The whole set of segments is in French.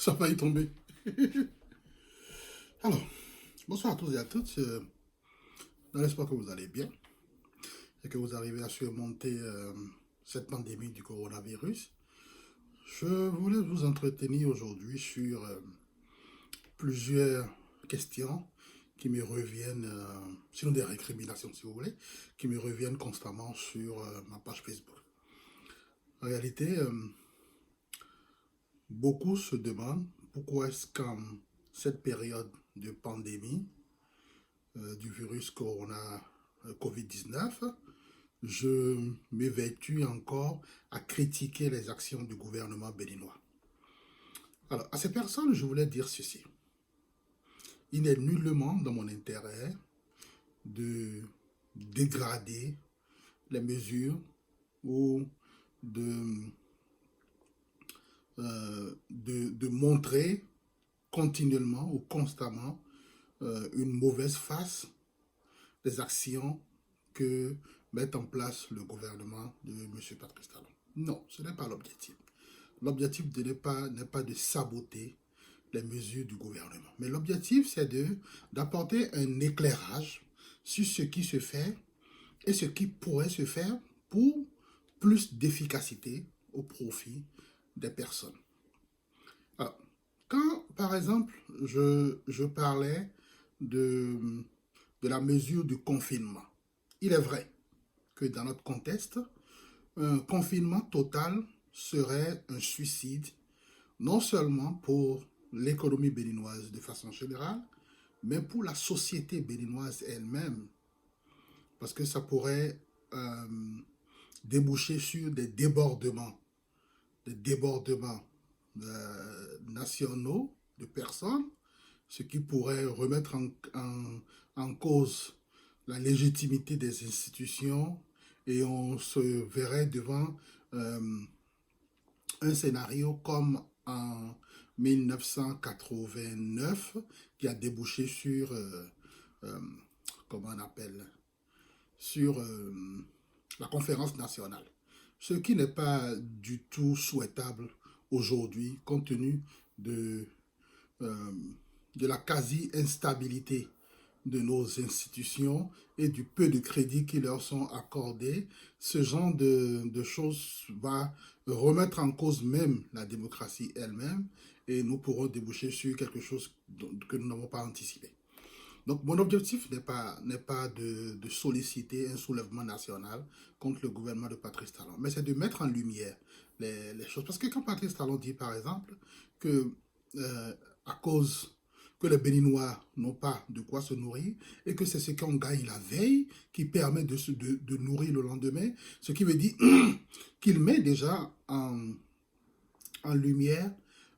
Ça va y tomber. Alors, bonsoir à tous et à toutes. Dans l'espoir que vous allez bien et que vous arrivez à surmonter cette pandémie du coronavirus. Je voulais vous entretenir aujourd'hui sur plusieurs questions qui me reviennent, sinon des récriminations si vous voulez, qui me reviennent constamment sur ma page Facebook. En réalité, beaucoup se demandent pourquoi est-ce qu'en cette période de pandémie, du virus corona Covid-19, je m'évertue encore à critiquer les actions du gouvernement béninois. Alors, à ces personnes, je voulais dire ceci. Il n'est nullement dans mon intérêt de dégrader les mesures ou de, de montrer continuellement ou constamment une mauvaise face des actions que met en place le gouvernement de M. Patrice Talon. Non, ce n'est pas l'objectif. L'objectif n'est pas de saboter les mesures du gouvernement. Mais l'objectif, c'est d'apporter un éclairage sur ce qui se fait et ce qui pourrait se faire pour plus d'efficacité au profit des personnes. Alors, quand, par exemple, je parlais de, de la mesure du confinement, il est vrai que dans notre contexte, un confinement total serait un suicide, non seulement pour l'économie béninoise de façon générale, mais pour la société béninoise elle-même, parce que ça pourrait déboucher sur des débordements nationaux de personnes, ce qui pourrait remettre en cause la légitimité des institutions et on se verrait devant un scénario comme en 1989 qui a débouché sur, comment on appelle, sur la conférence nationale. Ce qui n'est pas du tout souhaitable aujourd'hui compte tenu de, euh, de la quasi-instabilité de nos institutions et du peu de crédits qui leur sont accordés. Ce genre de choses va remettre en cause même la démocratie elle-même et nous pourrons déboucher sur quelque chose que nous n'avons pas anticipé. Donc mon objectif n'est pas de solliciter un soulèvement national contre le gouvernement de Patrice Talon, mais c'est de mettre en lumière les choses. Parce que quand Patrice Talon dit par exemple que à cause que les Béninois n'ont pas de quoi se nourrir et que c'est ce qu'on gagne la veille qui permet de nourrir le lendemain, ce qui veut dire qu'il met déjà en lumière,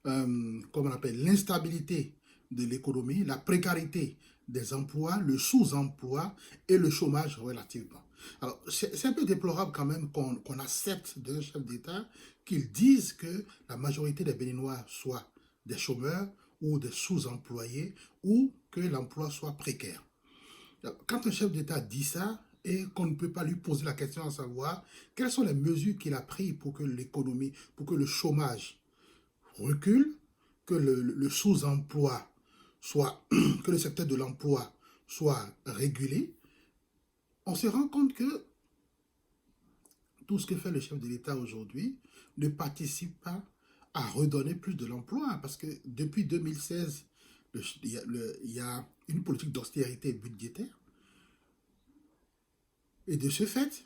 comme on appelle, l'instabilité de l'économie, la précarité des emplois, le sous-emploi et le chômage relativement. Alors, c'est un peu déplorable quand même qu'on accepte d'un chef d'État qu'il dise que la majorité des Béninois soient des chômeurs ou des sous-employés ou que l'emploi soit précaire. Quand un chef d'État dit ça et qu'on ne peut pas lui poser la question à savoir quelles sont les mesures qu'il a prises pour que l'économie, pour que le chômage recule, que le sous-emploi soit, que le secteur de l'emploi soit régulé, on se rend compte que tout ce que fait le chef de l'État aujourd'hui ne participe pas à redonner plus de l'emploi, parce que depuis 2016, il y a une politique d'austérité budgétaire, et de ce fait,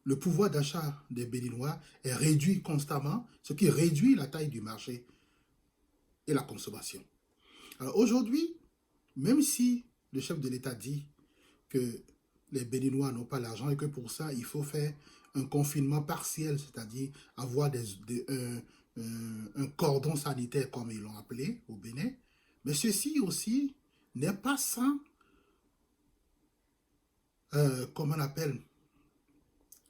le pouvoir d'achat des Béninois est réduit constamment, ce qui réduit la taille du marché et la consommation. Alors aujourd'hui, même si le chef de l'État dit que les Béninois n'ont pas l'argent et que pour ça, il faut faire un confinement partiel, c'est-à-dire avoir un cordon sanitaire, comme ils l'ont appelé au Bénin, mais ceci aussi n'est pas sans, comment on appelle,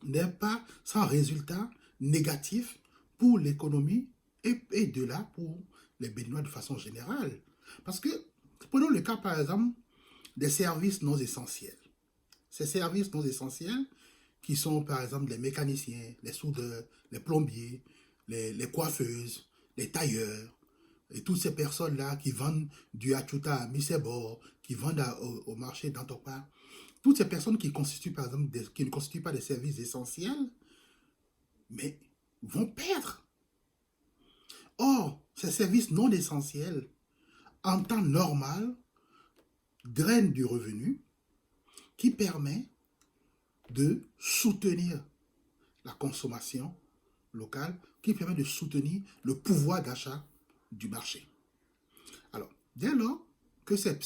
n'est pas sans résultat négatif pour l'économie et de là pour les Béninois de façon générale. Parce que, prenons le cas par exemple des services non essentiels. Ces services non essentiels qui sont par exemple les mécaniciens, les soudeurs, les plombiers, les coiffeuses, les tailleurs, Et toutes ces personnes-là qui vendent du achuta à Misebo, qui vendent au marché d'Antopa, toutes ces personnes qui constituent, par exemple, qui ne constituent pas des services essentiels, mais vont perdre. Or, ces services non essentiels, en temps normal, drainent du revenu qui permet de soutenir la consommation locale, qui permet de soutenir le pouvoir d'achat du marché. Alors, dès lors que ces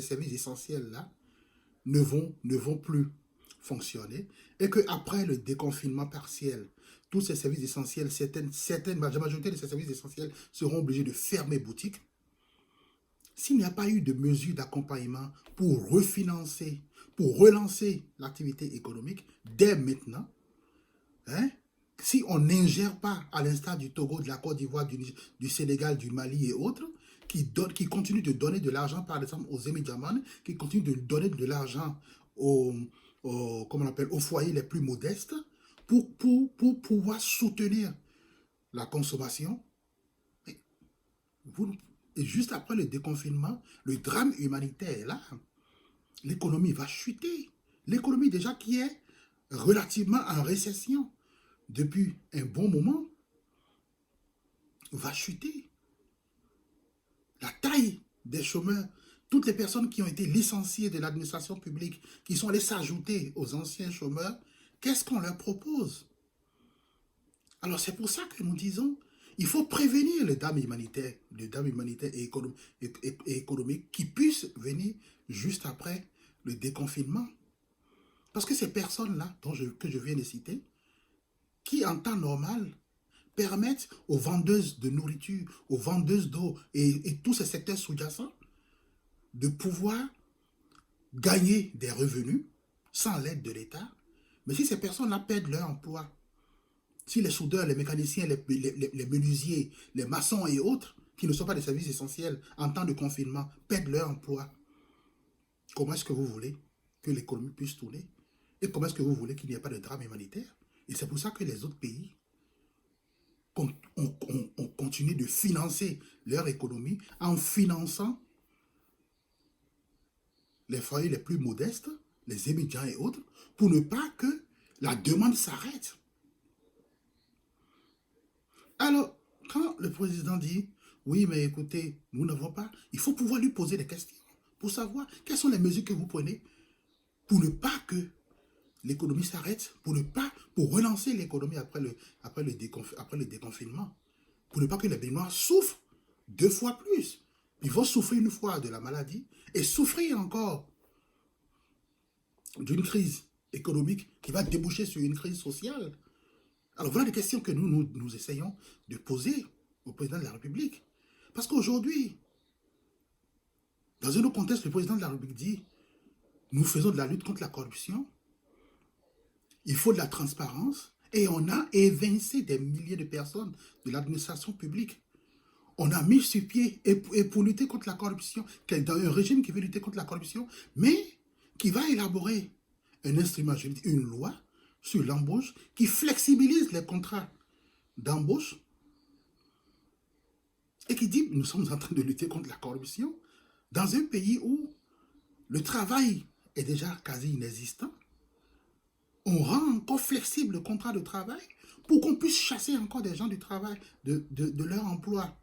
services essentiels-là ne vont plus fonctionner et qu'après le déconfinement partiel, tous ces services essentiels, la majorité de ces services essentiels seront obligés de fermer boutique. S'il n'y a pas eu de mesures d'accompagnement pour refinancer, pour relancer l'activité économique dès maintenant, hein, si on n'ingère pas, à l'instar du Togo, de la Côte d'Ivoire, du Sénégal, du Mali et autres, qui continuent de donner de l'argent, par exemple, aux Émidiaman, qui continuent de donner de l'argent aux foyers les plus modestes, pour pouvoir soutenir la consommation. Et juste après le déconfinement, le drame humanitaire est là. L'économie va chuter. L'économie déjà qui est relativement en récession depuis un bon moment va chuter. La taille des chômeurs, toutes les personnes qui ont été licenciées de l'administration publique, qui sont allées s'ajouter aux anciens chômeurs, qu'est-ce qu'on leur propose? Alors c'est pour ça que nous disons, il faut prévenir les drames humanitaires et économiques qui puissent venir juste après le déconfinement. Parce que ces personnes-là que je viens de citer, qui en temps normal permettent aux vendeuses de nourriture, aux vendeuses d'eau et tous ces secteurs sous-jacents de pouvoir gagner des revenus sans l'aide de l'État. Mais si ces personnes-là perdent leur emploi, si les soudeurs, les mécaniciens, les menuisiers, les maçons et autres, qui ne sont pas des services essentiels en temps de confinement, perdent leur emploi, comment est-ce que vous voulez que l'économie puisse tourner? Et comment est-ce que vous voulez qu'il n'y ait pas de drame humanitaire? Et c'est pour ça que les autres pays ont continué de financer leur économie en finançant les foyers les plus modestes, les émigrants et autres, pour ne pas que la demande s'arrête. Alors, quand le président dit, oui, mais écoutez, nous n'avons pas, il faut pouvoir lui poser des questions pour savoir quelles sont les mesures que vous prenez pour ne pas que l'économie s'arrête, pour relancer l'économie après le déconfinement, pour ne pas que les Béninois souffrent 2 fois plus. Ils vont souffrir une fois de la maladie et souffrir encore d'une crise économique qui va déboucher sur une crise sociale. Alors voilà des questions que nous essayons de poser au président de la République. Parce qu'aujourd'hui, dans un autre contexte, le président de la République dit, nous faisons de la lutte contre la corruption, il faut de la transparence, et on a évincé des milliers de personnes de l'administration publique. On a mis sur pied, et pour lutter contre la corruption, dans un régime qui veut lutter contre la corruption, mais qui va élaborer un instrument juridique, une loi sur l'embauche, qui flexibilise les contrats d'embauche, et qui dit, nous sommes en train de lutter contre la corruption, dans un pays où le travail est déjà quasi inexistant. On rend encore flexible le contrat de travail pour qu'on puisse chasser encore des gens du travail, de leur emploi.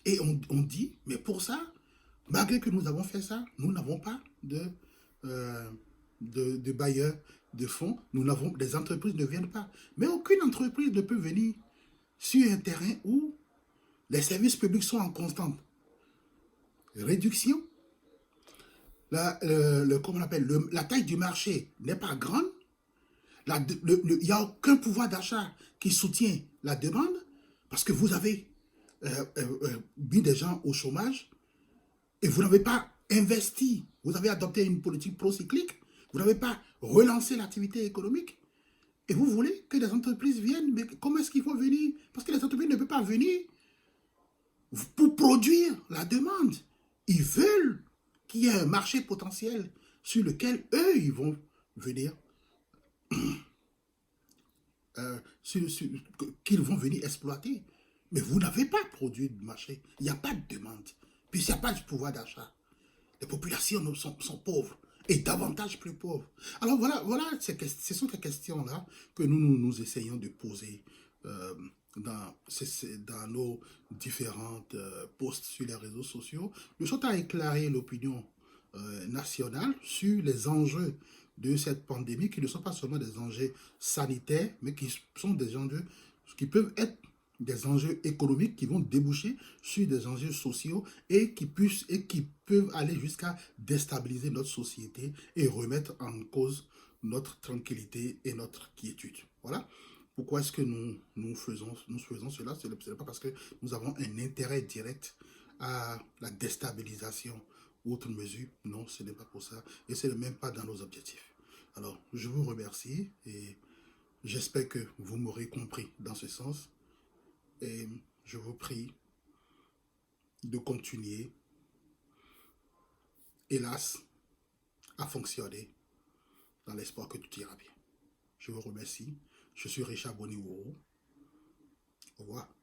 Et on dit, mais pour ça, malgré que nous avons fait ça, nous n'avons pas de bailleurs de fonds, des entreprises ne viennent pas. Mais aucune entreprise ne peut venir sur un terrain où les services publics sont en constante réduction. Comment on appelle, la taille du marché n'est pas grande. Il n'y a aucun pouvoir d'achat qui soutient la demande parce que vous avez mis des gens au chômage et vous n'avez pas investi. Vous avez adopté une politique procyclique. Vous n'avez pas relancé l'activité économique. Et vous voulez que des entreprises viennent. Mais comment est-ce qu'il faut venir? Parce que les entreprises ne peuvent pas venir pour produire la demande. Ils veulent qu'il y ait un marché potentiel sur lequel eux, ils vont venir, qu'ils vont venir exploiter. Mais vous n'avez pas de produit de marché. Il n'y a pas de demande. Puis il n'y a pas de pouvoir d'achat. Les populations sont pauvres et davantage plus pauvres. Alors voilà ce sont ces questions-là que nous essayons de poser euh, dans nos différentes posts sur les réseaux sociaux, de sorte à éclairer l'opinion nationale sur les enjeux de cette pandémie, qui ne sont pas seulement des enjeux sanitaires, mais qui sont des enjeux qui peuvent être des enjeux économiques qui vont déboucher sur des enjeux sociaux et qui peuvent aller jusqu'à déstabiliser notre société et remettre en cause notre tranquillité et notre quiétude. Voilà. Pourquoi est-ce que nous faisons cela? Ce n'est pas parce que nous avons un intérêt direct à la déstabilisation ou autre mesure. Non, ce n'est pas pour ça. Et ce n'est même pas dans nos objectifs. Alors, je vous remercie et j'espère que vous m'aurez compris dans ce sens. Et je vous prie de continuer, hélas, à fonctionner dans l'espoir que tout ira bien. Je vous remercie. Je suis Richard Boniworo. Au revoir.